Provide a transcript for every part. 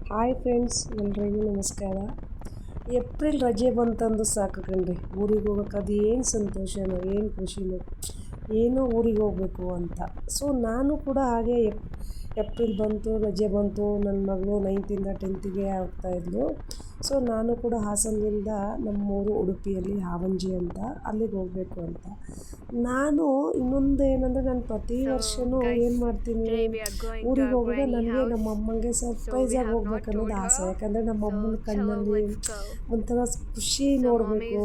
Hi friends, ಎಲ್ರಿಗೂ ನಮಸ್ಕಾರ. April ರಜೆ ಬಂತಂದು ಸಾಕು ಕಣ್ರಿ, ಊರಿಗೆ ಹೋಗೋಕೆ ಅದು ಏನು ಸಂತೋಷನೋ ಏನು ಖುಷಿನೋ ಏನೋ ಊರಿಗೆ ಹೋಗಬೇಕು ಅಂತ. ಸೊ ನಾನು ಕೂಡ ಹಾಗೆ ಏಪ್ರಿಲ್ ಬಂತು, ರಜೆ ಬಂತು, ನನ್ನ ಮಗಳು 9th ಇಂದ 10th ಆಗ್ತಾಯಿದ್ಲು. ಸೊ ನಾನು ಕೂಡ ಹಾಸನದಿಂದ ನಮ್ಮೂರು ಉಡುಪಿಯಲ್ಲಿ ಹಾವಂಜಿ ಅಂತ, ಅಲ್ಲಿಗೆ ಹೋಗಬೇಕು ಅಂತ. ನಾನು ಇನ್ನೊಂದು ಏನಂದರೆ, ನಾನು ಪ್ರತಿ ವರ್ಷವೂ ಏನು ಮಾಡ್ತೀನಿ, ಊರಿಗೆ ಹೋಗುವಾಗ ನನಗೆ ನಮ್ಮ ಅಮ್ಮಂಗೆ ಸರ್ಪ್ರೈಸಾಗಿ ಹೋಗ್ಬೇಕನ್ನೋದು ಆಸೆ. ಯಾಕಂದರೆ ನಮ್ಮ ಅಮ್ಮನ ಕಣ್ಣಲ್ಲಿ ಒಂಥರ ಖುಷಿ ನೋಡಬೇಕು,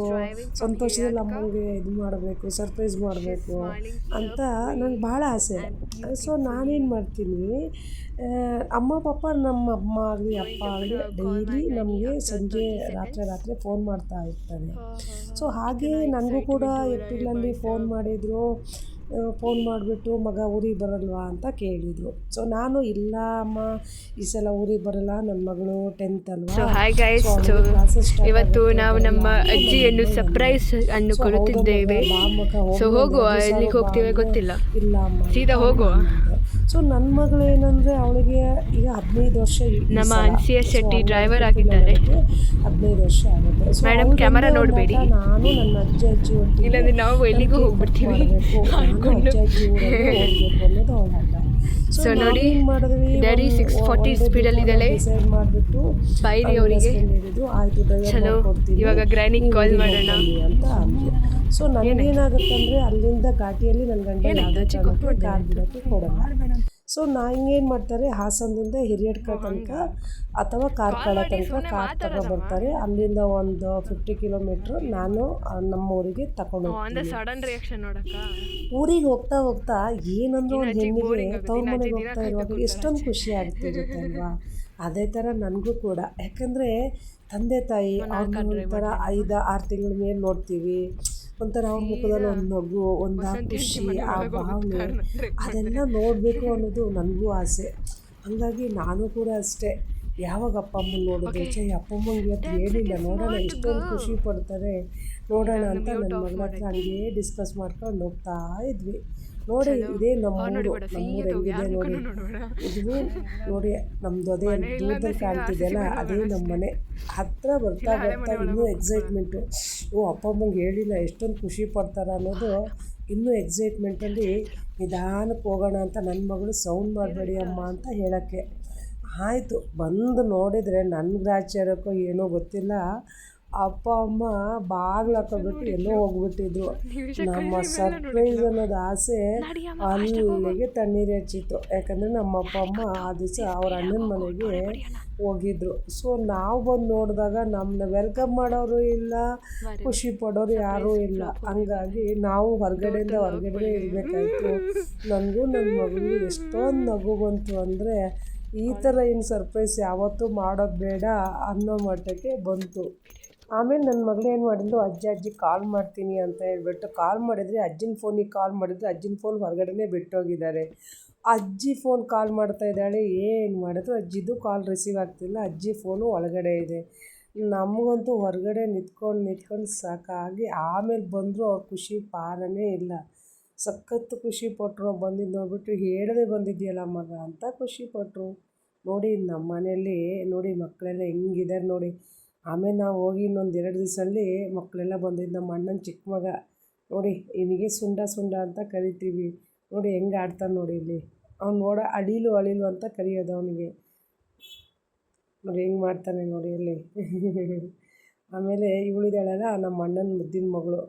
ಸಂತೋಷದಲ್ಲಿ ಅಮ್ಮಂಗೆ ಇದು ಮಾಡಬೇಕು, ಸರ್ಪ್ರೈಸ್ ಮಾಡಬೇಕು ಅಂತ ನಂಗೆ ಭಾಳ ಆಸೆ. ಸೊ ನಾನೇನು ಮಾಡ್ತೀನಿ, ಅಮ್ಮ ಪಾಪ ನಮ್ಮ ಅಮ್ಮ ಆಗಲಿ ಅಪ್ಪ ಆಗಲಿ ಡೈಲಿ ನಮಗೆ ಸಂಜೆ ರಾತ್ರಿ ಫೋನ್ ಮಾಡ್ತಾ ಇರ್ತಾರೆ. ಸೊ ಹಾಗೆ ನನಗೂ ಕೂಡ ಏಪ್ರಿಲಲ್ಲಿ ಫೋನ್ ಮಾಡಿದರು. ಫೋನ್ ಮಾಡಿಬಿಟ್ಟು, ಮಗ ಊರಿಗೆ ಬರಲ್ವಾ ಅಂತ ಕೇಳಿದರು. ಸೊ ನಾನು ಇಲ್ಲ ಅಮ್ಮ, ಈ ಸಲ ಊರಿಗೆ ಬರಲ್ಲ, ನನ್ನ ಮಗಳು 10th ಅಲ್ವಾ. ಸೊ ಹಾಯ್ ಗೈಸ್, ಇವತ್ತು ನಾವು ನಮ್ಮ ಅಜ್ಜಿಯನ್ನು ಸರ್ಪ್ರೈಸ್ ಅನ್ನು ಕೊಡುತ್ತಿದ್ದೇವೆ. ಸೊ ಹೋಗುವ, ಎಲ್ಲಿಗೆ ಹೋಗ್ತೀವಿ ಗೊತ್ತಿಲ್ಲ, ಇಲ್ಲ ಅಮ್ಮ ಸೀದಾ ಹೋಗುವ. ಸೊ ನನ್ನ ಮಗಳು ಏನಂದರೆ, ಅವಳಿಗೆ ಈಗ 15 ವರ್ಷ. ನಮ್ಮ ಅನ್ಸಿಯಾ ಶೆಟ್ಟಿ ಡ್ರೈವರ್ ಆಗಿದ್ದಾರೆ. 15 ವರ್ಷ ಆಗುತ್ತೆ. ಸೊ ಮೇಡಮ್ ಕ್ಯಾಮರಾ ನೋಡಬೇಡಿ, ನಾನು ನನ್ನ ಅಜ್ಜಿ ಒಟ್ಟಿಗೆ ಇಲ್ಲಾಂದ್ರೆ ನಾವು ಎಲ್ಲಿಗೂ ಹೋಗ್ಬಿಡ್ತೀವಿ ಅಜ್ಜಿ ಹೋಗಬೇಕು ಅನ್ನೋದು ಅವಳ ಹಠ. ಸೊ ನೋಡಿ, ಡ್ಯಾಡಿ 640 ಸ್ಪೀಡಲ್ಲಿ ಇದ್ದಾಳೆ. ಡಿಸೈಡ್ ಮಾಡಿಬಿಟ್ಟು ಬೈರಿ ಅವರಿಗೆ. ಆಯಿತು, ಚಲೋ, ಇವಾಗ ಗ್ರ್ಯಾನಿಗೆ ಕಾಲ್ ಮಾಡೋಣ ಅಂತ ಅಂದ್ಲು. ಸೊ ನನಗೇನಾಗುತ್ತೆ ಅಂದರೆ, ಅಲ್ಲಿಂದ ಘಾಟಿಯಲ್ಲಿ ನನ್ನ ಗಂಡ ಕಾರ್ ಬಿಡೋಕ್ಕೆ ಕೊಡಲ್ಲ. ಸೊ ಹಿಂಗೇನು ಮಾಡ್ತಾರೆ, ಹಾಸನದಿಂದ ಹಿರಿಯಡ್ಕ ತನಕ ಅಥವಾ ಕಾರ್ಕಳ ತನಕ ಕಾರ್ ತಗೊಬರ್ತಾರೆ. ಅಲ್ಲಿಂದ ಒಂದು 50 ಕಿಲೋಮೀಟ್ರ್ ನಾನು ನಮ್ಮ ಊರಿಗೆ ತಗೊಂಡು ಊರಿಗೆ ಹೋಗ್ತಾ ಹೋಗ್ತಾ ಏನಂದ್ರೆ, ಒಂದು ಹೆಣ್ಣಿಗೆ ತವ್ರ ಮನೆಗೆ ಹೋಗ್ತಾ ಇರುವಾಗ ಎಷ್ಟೊಂದು ಖುಷಿ ಆಗ್ತಿರುತ್ತೆ ಅಲ್ವಾ. ಅದೇ ಥರ ನನಗೂ ಕೂಡ, ಯಾಕಂದರೆ ತಂದೆ ತಾಯಿ ಅವ್ರನ್ನ ಒಂಥರ 5-6 ತಿಂಗಳ ಮೇಲೆ ನೋಡ್ತೀವಿ. ಒಂಥರ ಅವ್ರ ಮುಖದಲ್ಲಿ ಒಂದು ನಗು, ಒಂದು ಖುಷಿ, ಆ ಭಾವನೆ ಅದೆಲ್ಲ ನೋಡಬೇಕು ಅನ್ನೋದು ನನಗೂ ಆಸೆ. ಹಾಗಾಗಿ ನಾನು ಕೂಡ ಅಷ್ಟೇ, ಯಾವಾಗ ಅಪ್ಪ ಅಮ್ಮನ ನೋಡಿದ್ರೆ ಅಪ್ಪಮ್ಮಂಗೆ ಇವತ್ತು ಹೇಳಿಲ್ಲ, ನೋಡೋಣ ಎಷ್ಟೊಂದು ಖುಷಿ ಪಡ್ತಾರೆ, ನೋಡೋಣ ಅಂತ ನನ್ನ ಮಗಳ ಹತ್ರ ಹಂಗೆ ಡಿಸ್ಕಸ್ ಮಾಡ್ಕೊಂಡು ಹೋಗ್ತಾ ಇದ್ವಿ. ನೋಡಿ, ಇದೇ ನಮ್ಮೂರು ಹೆಂಗಿದೆ ನೋಡಿ. ಇದು ನೋಡಿ, ನಮ್ಮದು ಅದೇ ದೂರದಲ್ಲಿ ಕಾಣ್ತಿದೆಯಲ್ಲ, ಅದೇ ನಮ್ಮ ಮನೆ. ಹತ್ತಿರ ಬರ್ತಾ ಇನ್ನೂ ಎಕ್ಸೈಟ್ಮೆಂಟು. ಅಪ್ಪ ಅಮ್ಮಂಗೆ ಹೇಳಿಲ್ಲ, ಎಷ್ಟೊಂದು ಖುಷಿ ಪಡ್ತಾರೆ ಅನ್ನೋದು ಇನ್ನೂ ಎಕ್ಸೈಟ್ಮೆಂಟಲ್ಲಿ ನಿಧಾನಕ್ಕೆ ಹೋಗೋಣ ಅಂತ ನನ್ನ ಮಗಳು ಸೌಂಡ್ ಮಾಡಬೇಡಿ ಅಮ್ಮ ಅಂತ ಹೇಳೋಕ್ಕೆ. ಆಯಿತು, ಬಂದು ನೋಡಿದರೆ ನನಗೆ ಆಶ್ಚರ್ಯಕ್ಕೋ ಏನೋ ಗೊತ್ತಿಲ್ಲ, ಅಪ್ಪ ಅಮ್ಮ ಬಾಗಿಲು ಹಾಕೋಬಿಟ್ಟು ಎಲ್ಲೋ ಹೋಗ್ಬಿಟ್ಟಿದ್ರು. ನಮ್ಮ ಸರ್ಪ್ರೈಸ್ ಅನ್ನೋದು ಆಸೆ ಅಲ್ಲಿಗೆ ತಣ್ಣೀರು ಹೆಚ್ಚಿತ್ತು. ಯಾಕಂದರೆ ನಮ್ಮ ಅಪ್ಪ ಅಮ್ಮ ಆ ದಿವಸ ಅವ್ರ ಅಣ್ಣನ ಮನೆಗೆ ಹೋಗಿದ್ರು. ಸೊ ನಾವು ಬಂದು ನೋಡಿದಾಗ ನಮ್ಮನ್ನ ವೆಲ್ಕಮ್ ಮಾಡೋರು ಇಲ್ಲ, ಖುಷಿ ಪಡೋರು ಯಾರೂ ಇಲ್ಲ. ಹಂಗಾಗಿ ನಾವು ಹೊರಗಡೆ ಇರಬೇಕಾಯ್ತು. ನನಗೂ ನನ್ನ ಮಗಳು ಎಷ್ಟೊಂದು ನಗು ಬಂತು ಅಂದರೆ, ಈ ಥರ ಇನ್ನು ಸರ್ಪ್ರೈಸ್ ಯಾವತ್ತೂ ಮಾಡೋದು ಬೇಡ ಅನ್ನೋ ಮಟ್ಟಕ್ಕೆ ಬಂತು. ಆಮೇಲೆ ನನ್ನ ಮಗಳು ಏನು ಮಾಡಿದ್ಲು, ಅಜ್ಜಿ ಕಾಲ್ ಮಾಡ್ತೀನಿ ಅಂತ ಹೇಳ್ಬಿಟ್ಟು ಕಾಲ್ ಮಾಡಿದರೆ, ಅಜ್ಜಿನ ಫೋನಿಗೆ ಕಾಲ್ ಮಾಡಿದರೆ ಅಜ್ಜಿನ ಫೋನ್ ಹೊರಗಡೆನೇ ಬಿಟ್ಟೋಗಿದ್ದಾರೆ. ಅಜ್ಜಿ ಫೋನ್ ಕಾಲ್ ಮಾಡ್ತಾ ಇದ್ದಾಳೆ, ಏನು ಮಾಡಿದ್ರು ಅಜ್ಜಿದು ಕಾಲ್ ರಿಸೀವ್ ಆಗ್ತಿಲ್ಲ, ಅಜ್ಜಿ ಫೋನು ಒಳಗಡೆ ಇದೆ. ನಮಗಂತೂ ಹೊರಗಡೆ ನಿಂತ್ಕೊಂಡು ಸಾಕಾಗಿ, ಆಮೇಲೆ ಬಂದರು. ಅವ್ರ ಖುಷಿ ಪಾರನೇ ಇಲ್ಲ, ಸಖತ್ತು ಖುಷಿ ಪಟ್ಟರು. ಬಂದಿದ್ದು ನೋಡ್ಬಿಟ್ಟು, ಹೇಳದೆ ಬಂದಿದೆಯಲ್ಲ ಮಗ ಅಂತ ಖುಷಿ ಪಟ್ಟರು. ನೋಡಿ ನಮ್ಮ ಮನೆಯಲ್ಲಿ ನೋಡಿ ಮಕ್ಕಳೆಲ್ಲ ಹೆಂಗಿದ್ದಾರೆ ನೋಡಿ. ಆಮೇಲೆ ನಾವು ಹೋಗಿ ಇನ್ನೊಂದು 2 ದಿವಸದಲ್ಲಿ ಮಕ್ಕಳೆಲ್ಲ ಬಂದಿದ್ದು. ನಮ್ಮ ಅಣ್ಣನ ಚಿಕ್ಕ ಮಗ ನೋಡಿ, ಇವನಿಗೆ ಸುಂಡ ಅಂತ ಕರಿತೀವಿ. ನೋಡಿ ಹೆಂಗೆ ಆಡ್ತಾನೆ ನೋಡಿ, ಇಲ್ಲಿ ಅವ್ನು ಅಳಿಲು ಅಂತ ಕರೆಯೋದು ಅವನಿಗೆ. ನೋಡಿ ಹೆಂಗೆ ಮಾಡ್ತಾನೆ ನೋಡಿ ಇಲ್ಲಿ. ಆಮೇಲೆ ಇವಳಿದಾಳಲ್ಲ ನಮ್ಮ ಅಣ್ಣನ ಮುದ್ದಿನ ಮಗಳು,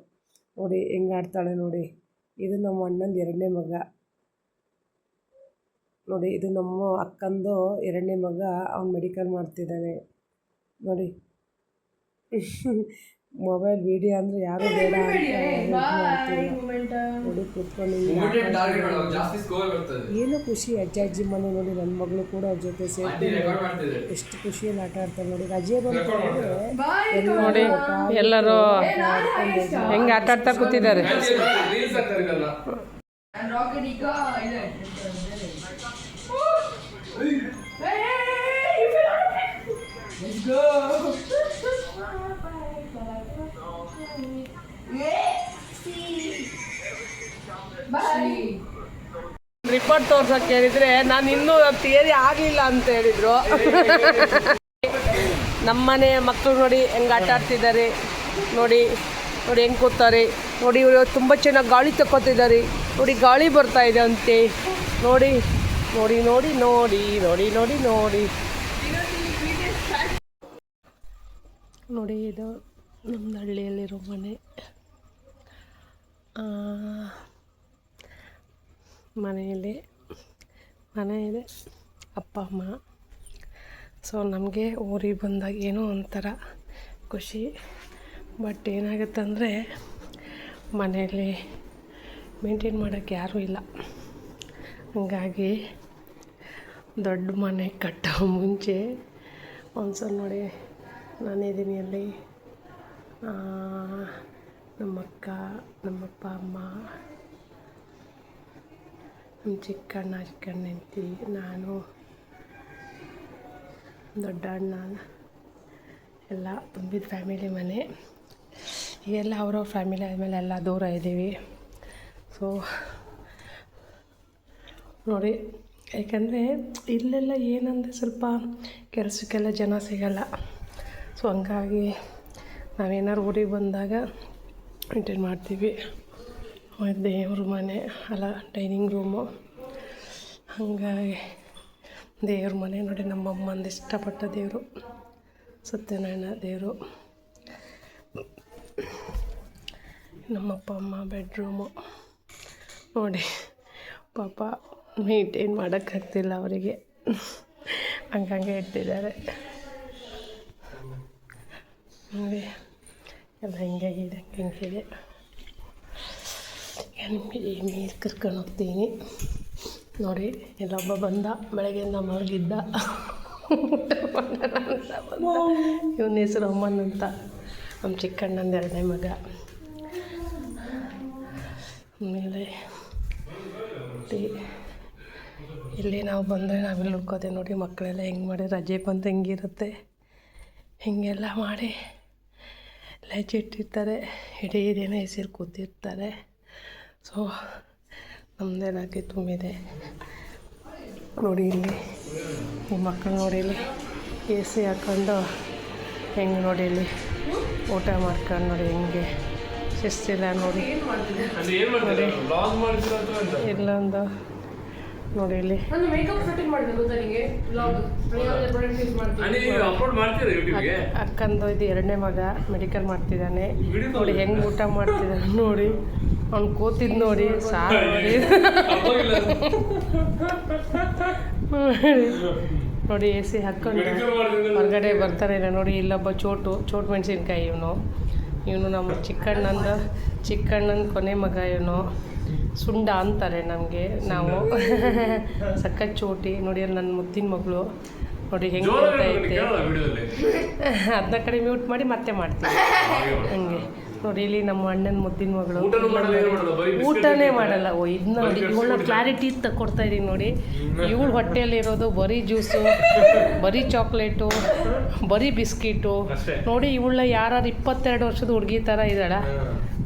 ನೋಡಿ ಹೆಂಗೆ ಆಡ್ತಾಳೆ ನೋಡಿ. ಇದು ನಮ್ಮ ಅಣ್ಣನ 2ನೇ ಮಗ ನೋಡಿ. ಇದು ನಮ್ಮ ಅಕ್ಕಂದು 2ನೇ ಮಗ, ಅವ್ನು ಮೆಡಿಕಲ್ ಮಾಡ್ತಿದ್ದಾನೆ ನೋಡಿ. ಮೊಬೈಲ್ ವಿಡಿಯೋ ಅಂದರೆ ಯಾರೂ ಬೇಡ ಅಂತ ನೋಡಿ ಕೂತ್ಕೊಂಡು ಏನೋ ಖುಷಿ. ಅಜ್ಜಿ ಮನೆ ನೋಡಿ, ನನ್ನ ಮಗಳು ಕೂಡ ಅವ್ರ ಜೊತೆ ಸೇರ್ಕೊಂಡು ಎಷ್ಟು ಖುಷಿಯಲ್ಲಿ ಆಟ ಆಡ್ತಾರೆ ನೋಡಿ. ರಜೆ ಬಂತು ನೋಡಿ, ಎಲ್ಲರೂ ಹೆಂಗೆ ಆಟ ಆಡ್ತಾ ಕೂತಿದ್ದಾರೆ. ರಿಪೋರ್ಟ್ ತೋರ್ಸೋಕೆ ಹೇಳಿದರೆ ನಾನು ಇನ್ನೂ ಥಿಯರಿ ಆಗಲಿಲ್ಲ ಅಂತ ಹೇಳಿದರು. ನಮ್ಮನೆ ಮಕ್ಕಳು ನೋಡಿ ಹೆಂಗೆ ಆಟ ಆಡ್ತಿದ್ದಾರೆ, ನೋಡಿ ನೋಡಿ ಹೆಂಗೆ ಕೂತಾರೆ ನೋಡಿ. ಇವರು ತುಂಬ ಚೆನ್ನಾಗಿ ಗಾಳಿ ತಕ್ಕೋತಿದ್ದಾರೆ ನೋಡಿ, ಗಾಳಿ ಬರ್ತಾ ಇದೆ ಅಂತೆ ನೋಡಿ ನೋಡಿ ನೋಡಿ ನೋಡಿ ನೋಡಿ ನೋಡಿ ನೋಡಿ ನೋಡಿ. ಇದು ನಮ್ಮದು ಹಳ್ಳಿಯಲ್ಲಿರೋ ಮನೆ. ಮನೆ ಇದೆ, ಅಪ್ಪ ಅಮ್ಮ. ಸೊ ನಮಗೆ ಊರಿಗೆ ಬಂದಾಗ ಏನೋ ಒಂಥರ ಖುಷಿ. ಬಟ್ ಏನಾಗುತ್ತಂದರೆ ಮನೆಯಲ್ಲಿ ಮೇಂಟೈನ್ ಮಾಡೋಕ್ಕೆ ಯಾರೂ ಇಲ್ಲ. ಹಂಗಾಗಿ ದೊಡ್ಡ ಮನೆ ಕಟ್ಟೋ ಮುಂಚೆ ಒಂದ್ಸಲ ನೋಡಿ, ನಾನಿದ್ದೀನಿ ಅಲ್ಲಿ, ನಮ್ಮಕ್ಕ, ನಮ್ಮಪ್ಪ ಅಮ್ಮ, ನಮ್ಮ ಚಿಕ್ಕಣ್ಣ ಹೆಂಡತಿ, ನಾನು, ದೊಡ್ಡ ಅಣ್ಣ ಎಲ್ಲ ತುಂಬಿದ ಫ್ಯಾಮಿಲಿ ಮನೆ. ಈಗೆಲ್ಲ ಅವ್ರವ್ರ ಫ್ಯಾಮಿಲಿ ಆದಮೇಲೆ ಎಲ್ಲ ದೂರ ಇದ್ದೀವಿ. ಸೊ ನೋಡಿ, ಯಾಕಂದರೆ ಇಲ್ಲೆಲ್ಲ ಏನಂದರೆ ಸ್ವಲ್ಪ ಕೆಲಸಕ್ಕೆಲ್ಲ ಜನ ಸಿಗಲ್ಲ. ಸೊ ಹಂಗಾಗಿ ನಾವೇನಾದ್ರು ಊರಿಗೆ ಬಂದಾಗ ಮೇಂಟೈನ್ ಮಾಡ್ತೀವಿ. ದೇವ್ರ ಮನೆ ಅಲ್ಲ, ಡೈನಿಂಗ್ ರೂಮು. ಹಾಗಾಗಿ ದೇವ್ರ ಮನೆ ನೋಡಿ, ನಮ್ಮಮ್ಮಂದು ಇಷ್ಟಪಟ್ಟ ದೇವರು ಸತ್ಯನಾರಾಯಣ ದೇವರು. ನಮ್ಮಪ್ಪ ಅಮ್ಮ ಬೆಡ್ರೂಮು ನೋಡಿ. ಪಾಪ ಮೇಂಟೈನ್ ಮಾಡೋಕ್ಕಾಗ್ತಿಲ್ಲ ಅವರಿಗೆ, ಹಂಗಂಗೆ ಇಟ್ಟಿದ್ದಾರೆ ನೋಡಿ. ಎಲ್ಲ ಹಿಂಗಾಗಿದೆ, ಹಿಂಗಿದೆ. ನಿಮಗೆ ನೀರು ಕರ್ಕೊಂಡು ಹೋಗ್ತೀನಿ ನೋಡಿ. ಇಲ್ಲೊಬ್ಬ ಬಂದ, ಬೆಳಗ್ಗೆಯಿಂದ ಮಲಗಿದ್ದ, ಊಟ ಮಾಡೋಣ ಅಂತ ಬಂದ. ಇವನ ಹೆಸರು ಅಮ್ಮನ್ ಅಂತ, ನಮ್ಮ ಚಿಕ್ಕಣ್ಣಂದು 2ನೇ ಮಗ. ಆಮೇಲೆ ಇಲ್ಲಿ ನಾವು ಬಂದರೆ ನಾವಿಲ್ಲಿ ಉಳ್ಕೋತೇವೆ ನೋಡಿ. ಮಕ್ಕಳೆಲ್ಲ ಹೆಂಗೆ ಮಾಡಿ ರಜೆ ಬಂದು ಹೆಂಗಿರುತ್ತೆ ಹೀಗೆಲ್ಲ ಮಾಡಿ ಲಜ್ಜೆ ಇಟ್ಟಿರ್ತಾರೆ, ಇಡೀ ದಿನ ಹೆಸರು ಕೂತಿರ್ತಾರೆ. ಸೊ ನಮ್ಮದೇನಾಗಿ ತುಂಬಿದೆ ನೋಡಿ. ಇಲ್ಲಿ ಈ ಮಕ್ಕಳು ನೋಡಿ, ಇಲ್ಲಿ ಎ ಸಿ ಹಾಕ್ಕೊಂಡು ಹೆಂಗೆ ನೋಡಿ, ಇಲ್ಲಿ ಊಟ ಮಾಡ್ಕೊಂಡು ನೋಡಿ, ಹೆಂಗೆ ಶಿಸ್ತಿಲ್ಲ ನೋಡಿ. ನೋಡಿ ಇಲ್ಲೊಂದು ನೋಡಿ, ಇಲ್ಲಿ ಅಕ್ಕಂದು ಇದು 2ನೇ ಮಗ ಮೆಡಿಕಲ್ ಮಾಡ್ತಿದ್ದಾನೆ ನೋಡಿ. ಹೆಂಗೆ ಊಟ ಮಾಡ್ತಿದ್ದಾನೆ ನೋಡಿ. ಅವ್ನು ಕೂತಿದ್ದು ನೋಡಿ, ಸಾರು ನೋಡಿ ನೋಡಿ. ಎ ಸಿ ಹಾಕ್ಕೊಂಡು ಹೊರಗಡೆ ಬರ್ತಾರೆ ನೋಡಿ. ಇಲ್ಲೊಬ್ಬ ಚೋಟು ಮೆಣಸಿನ್ಕಾಯಿ ಇವನು ನಮ್ಮ ಚಿಕ್ಕಣ್ಣಂದು ಕೊನೆ ಮಗ. ಇವನು ಸುಂಡ ಅಂತಾರೆ ನಮಗೆ, ನಾವು ಸಖತ್ ಚೋಟಿ ನೋಡಿ. ನನ್ನ ಮುದ್ದಿನ ಮಗಳು ನೋಡಿ ಹೆಂಗೆ ಗೊತ್ತೈತೆ. ಅದನ್ನ ಕಡೆ ಮ್ಯೂಟ್ ಮಾಡಿ ಮತ್ತೆ ಮಾಡ್ತೀನಿ ಹಂಗೆ ನೋಡಿ. ಇಲ್ಲಿ ನಮ್ಮ ಅಣ್ಣನ ಮುದ್ದಿನ ಮಗಳು ಊಟನೇ ಮಾಡಲ್ಲ. ಇದನ್ನ ನೋಡಿ, ಇವಳನ್ನ ಕ್ಲಾರಿಟಿ ಕೊಡ್ತಾ ಇದ್ದೀನಿ ನೋಡಿ. ಇವಳು ಹೊಟ್ಟೆಯಲ್ಲಿರೋದು ಬರೀ ಜ್ಯೂಸು, ಬರೀ ಚಾಕ್ಲೇಟು, ಬರೀ ಬಿಸ್ಕಿಟು ನೋಡಿ. ಇವಳ ಯಾರು 22 ವರ್ಷದ ಹುಡುಗಿ ಥರ ಇದ್ದಾಳ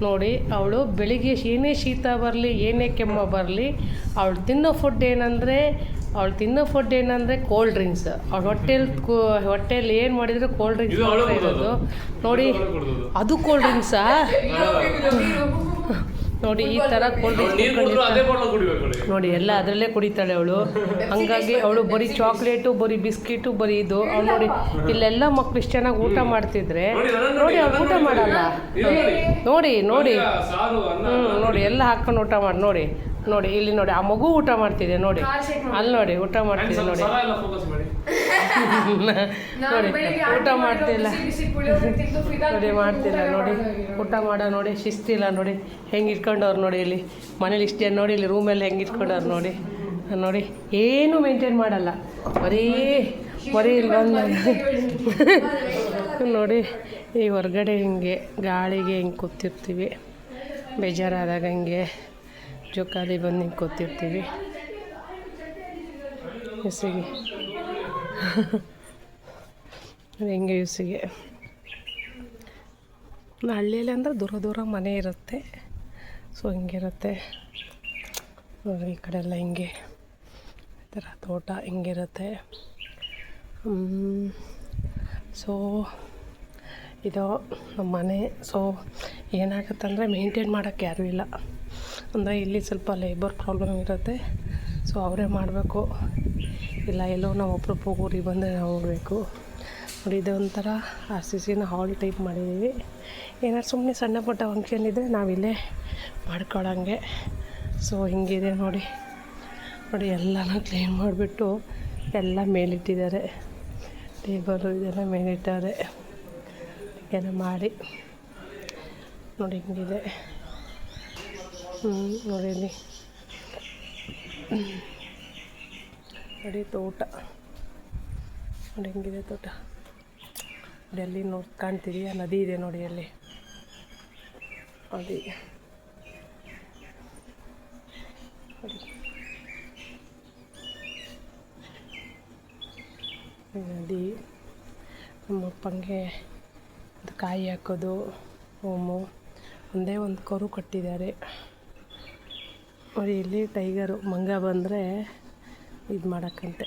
ನೋಡಿ. ಅವಳು ಬೆಳಿಗ್ಗೆ ಏನೇ ಶೀತ ಬರಲಿ, ಏನೇ ಕೆಮ್ಮ ಬರಲಿ, ಅವಳು ತಿನ್ನೋ ಫುಡ್ ಏನಂದರೆ ಕೋಲ್ಡ್ ಡ್ರಿಂಕ್ಸ್. ಅವಳು ಹೊಟ್ಟೆಯಲ್ಲಿ ಏನು ಮಾಡಿದ್ರು ಕೋಲ್ಡ್ ಡ್ರಿಂಕ್ಸ್ ಇರೋದು ನೋಡಿ. ಅದು ಕೋಲ್ಡ್ ಡ್ರಿಂಕ್ಸಾ ನೋಡಿ. ಈ ಥರ ಕೋಲ್ಡ್ ಡ್ರಿಂಕ್ಸ್ ನೋಡಿ, ಎಲ್ಲ ಅದರಲ್ಲೇ ಕುಡಿತಾಳೆ ಅವಳು. ಹಂಗಾಗಿ ಅವಳು ಬರೀ ಚಾಕ್ಲೇಟು, ಬರೀ ಬಿಸ್ಕಿಟು, ಬರೀ ಇದು. ಅವಳು ನೋಡಿ, ಇಲ್ಲೆಲ್ಲ ಮಕ್ಕಳು ಇಷ್ಟು ಚೆನ್ನಾಗಿ ಊಟ ಮಾಡ್ತಿದ್ರೆ ನೋಡಿ, ಅವ್ಳು ಊಟ ಮಾಡಲ್ಲ ನೋಡಿ. ನೋಡಿ ಎಲ್ಲ ಹಾಕ್ಕೊಂಡು ಊಟ ಮಾಡಿ ನೋಡಿ. ಇಲ್ಲಿ ನೋಡಿ, ಆ ಮಗು ಊಟ ಮಾಡ್ತಿದೆ ನೋಡಿ. ಅಲ್ಲಿ ನೋಡಿ ಊಟ ಮಾಡ್ತಿದೆ ನೋಡಿ. ನೋಡಿ ಊಟ ಮಾಡ್ತಿಲ್ಲ ನೋಡಿ, ಮಾಡ್ತಿಲ್ಲ ನೋಡಿ. ಊಟ ಮಾಡೋ ನೋಡಿ, ಶಿಸ್ತಿಲ್ಲ ನೋಡಿ. ಹೆಂಗೆ ಇಟ್ಕೊಂಡವ್ರು ನೋಡಿ. ಇಲ್ಲಿ ಮನೇಲಿ ಇಷ್ಟೇ ನೋಡಿ. ಇಲ್ಲಿ ರೂಮಲ್ಲಿ ಹೆಂಗೆ ಇಟ್ಕೊಂಡವ್ರು ನೋಡಿ. ಏನೂ ಮೇಂಟೈನ್ ಮಾಡಲ್ಲ, ಬರೀ ಇಲ್ಲಿ ಬಂದು ನೋಡಿ. ಈ ಹೊರಗಡೆ ಹಿಂಗೆ ಗಾಳಿಗೆ ಹಿಂಗೆ ಕೂತಿರ್ತೀವಿ, ಬೇಜಾರಾದಾಗ ಹಿಂಗೆ ಜೋಕಾಲಿ ಬಂದು ಹಿಂಗೆ ಕೂತಿರ್ತೀವಿ ಯೂಸಿಗೆ. ಹೆಂಗೆ ಯೂಸಿಗೆ ಹಳ್ಳಿಯಲ್ಲಿ ಅಂದರೆ ದೂರ ಮನೆ ಇರುತ್ತೆ. ಸೊ ಹಿಂಗಿರುತ್ತೆ ನೋಡಿ. ಈ ಕಡೆ ಎಲ್ಲ ಹಿಂಗೆ ಥರ ತೋಟ ಹಿಂಗಿರುತ್ತೆ. ಸೊ ಇದು ನಮ್ಮ ಮನೆ. ಸೊ ಏನಾಗುತ್ತಂದರೆ ಮೇಂಟೈನ್ ಮಾಡೋಕ್ಕೆ ಯಾರೂ ಇಲ್ಲ. ಅಂದರೆ ಇಲ್ಲಿ ಸ್ವಲ್ಪ ಲೇಬರ್ ಪ್ರಾಬ್ಲಮ್ ಇರುತ್ತೆ. ಸೊ ಅವರೇ ಮಾಡಬೇಕು, ಇಲ್ಲ ಎಲ್ಲೋ ನಾವು ಒಬ್ಬರು ಊರಿಗೆ ಬಂದರೆ ನಾವು ಹೋಗಬೇಕು. ನೋಡಿ ಇದು ಒಂಥರ RCCನ ಹಾಲ್ ಟೈಪ್ ಮಾಡಿದ್ದೀವಿ. ಏನಾದ್ರು ಸುಮ್ಮನೆ ಸಣ್ಣ ಪುಟ್ಟ ಫಂಕ್ಷನ್ ಇದ್ದರೆ ನಾವಿಲ್ಲೇ ಮಾಡ್ಕೊಳ್ಳೋಂಗೆ. ಸೊ ಹಿಂಗಿದೆ ನೋಡಿ ಎಲ್ಲನೂ ಕ್ಲೀನ್ ಮಾಡಿಬಿಟ್ಟು ಎಲ್ಲ ಮೇಲಿಟ್ಟಿದ್ದಾರೆ. ಟೇಬಲು ಇದೆಲ್ಲ ಮೇಲಿಟ್ಟಾರೆ. ಹೀಗೆಲ್ಲ ಮಾಡಿ ನೋಡಿ ಹಿಂಗಿದೆ. ನೋಡಿ ಇಲ್ಲಿ ನೋಡಿ ತೋಟ ನೋಡಿ ಹಿಂಗಿದೆ ತೋಟ. ನೋಡಿ ಅಲ್ಲಿ ನೋಡಿ ಕಾಣ್ತಿದೆಯಾ, ನದಿ ಇದೆ ನೋಡಿ ಅಲ್ಲಿ. ನದಿ ನೋಡಿ, ನದಿ. ನಮ್ಮಪ್ಪಂಗೆ ಅದು ಕಾಯಿ ಹಾಕೋದು ಹೋಮು. ಒಂದೇ ಒಂದು ಕರು ಕಟ್ಟಿದ್ದಾರೆ ನೋಡಿ. ಇಲ್ಲಿ ಟೈಗರು ಮಂಗ ಬಂದರೆ ಇದು ಮಾಡೋಕ್ಕಂತೆ.